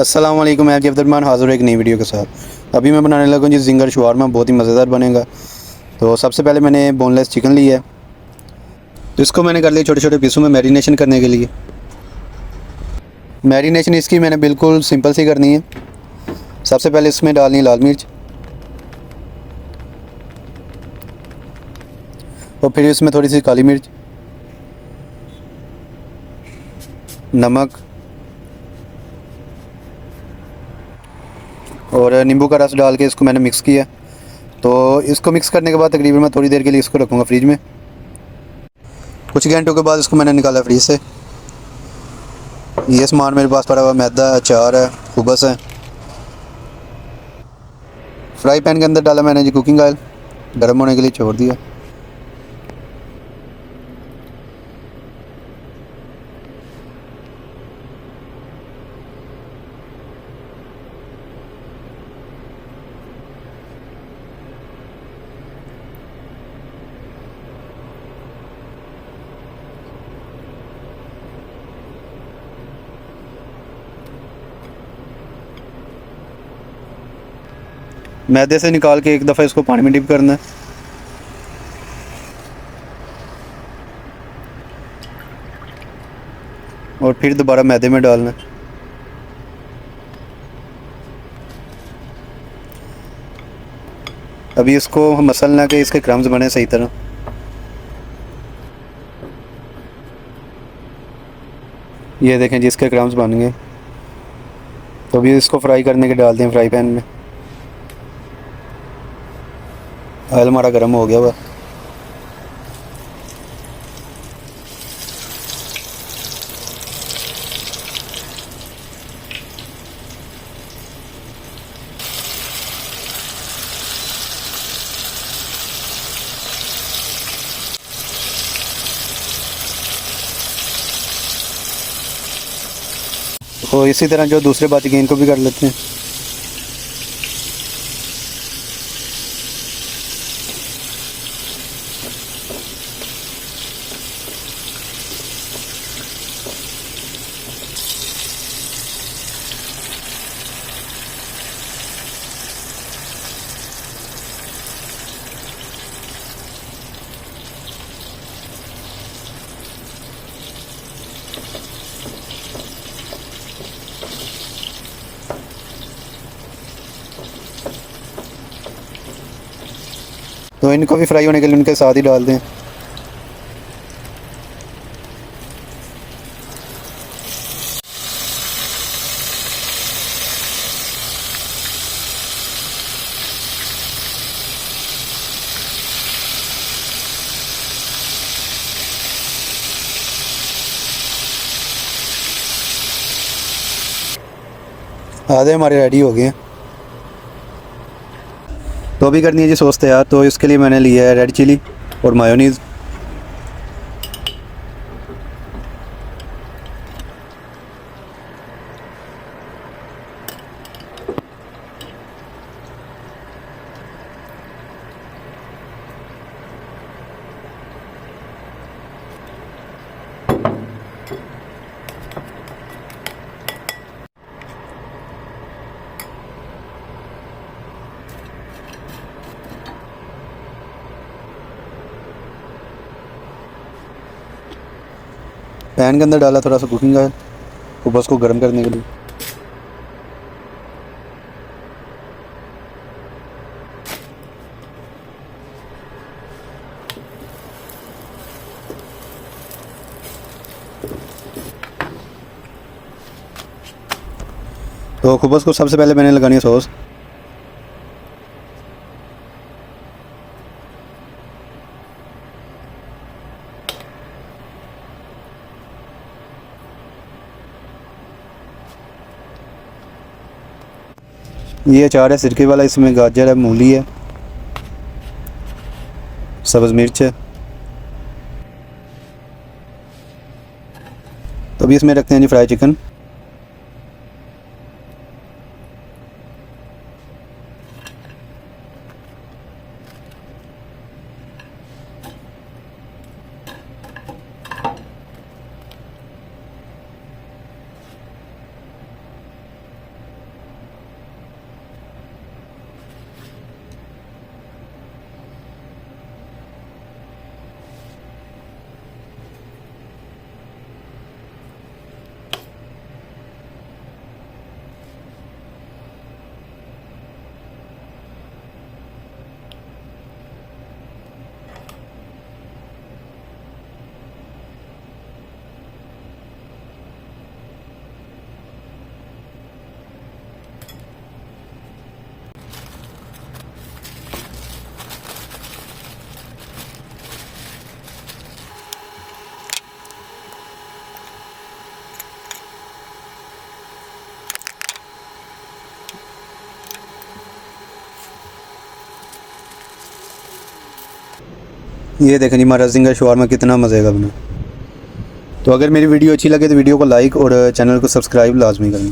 अस्सलाम वालेकुम, मैं अब्दुलरहमान हाज़िर एक नई वीडियो के साथ। अभी मैं बनाने लगा हूँ जी जिंगर शवारमा, बहुत ही मज़ेदार बनेगा। तो सबसे पहले मैंने बोनलेस चिकन लिया है, तो इसको मैंने कर लिया छोटे छोटे पीसों में मैरिनेशन करने के लिए। मैरिनेशन इसकी मैंने बिल्कुल सिंपल सी करनी है। सबसे पहले इसमें डालनी है लाल मिर्च, और फिर इसमें थोड़ी सी काली मिर्च, नमक और नींबू का रस डाल के इसको मैंने मिक्स किया। तो इसको मिक्स करने के बाद तकरीबन मैं थोड़ी देर के लिए इसको रखूँगा फ्रिज में। कुछ घंटों के बाद इसको मैंने निकाला फ्रिज से। ये सामान मेरे पास पड़ा हुआ मैदा है, अचार है, खुबस है। फ्राई पैन के अंदर डाला मैंने जी कुकिंग ऑयल, गर्म होने के लिए छोड़ दिया। मैदे से निकाल के एक दफ़ा इसको पानी में डिप करना है। और फिर दोबारा मैदे में डालना है। अभी इसको मसलना के इसके क्रम्स बने सही तरह। ये देखें जिसके क्रम्स बन गए। तो अभी इसको फ्राई करने के डाल दें फ्राई पैन में। ऑयल हमारा गर्म हो गया हुआ। तो इसी तरह जो दूसरे बाकी गेंद को भी कर लेते हैं। तो इनको भी फ्राई होने के लिए उनके साथ ही डाल दें। आधे हमारे रेडी हो गए हैं। तो अभी करनी है जी सॉस तैयार। तो इसके लिए मैंने लिया है रेड चिली और मायोनीज़। पैन के अंदर डाला थोड़ा सा कुकिंग ऑयल, ऊपर को गर्म करने के लिए। तो खुबस को सबसे पहले मैंने लगानी है सॉस। ये अचार है सिरके वाला, इसमें गाजर है, मूली है, सब्ज़ मिर्च है। तो अभी इसमें रखते हैं जी फ्राई चिकन। ये देखें जी महाराज का शवारमा कितना मज़े का बना। तो अगर मेरी वीडियो अच्छी लगे तो वीडियो को लाइक और चैनल को सब्सक्राइब लाजमी करें।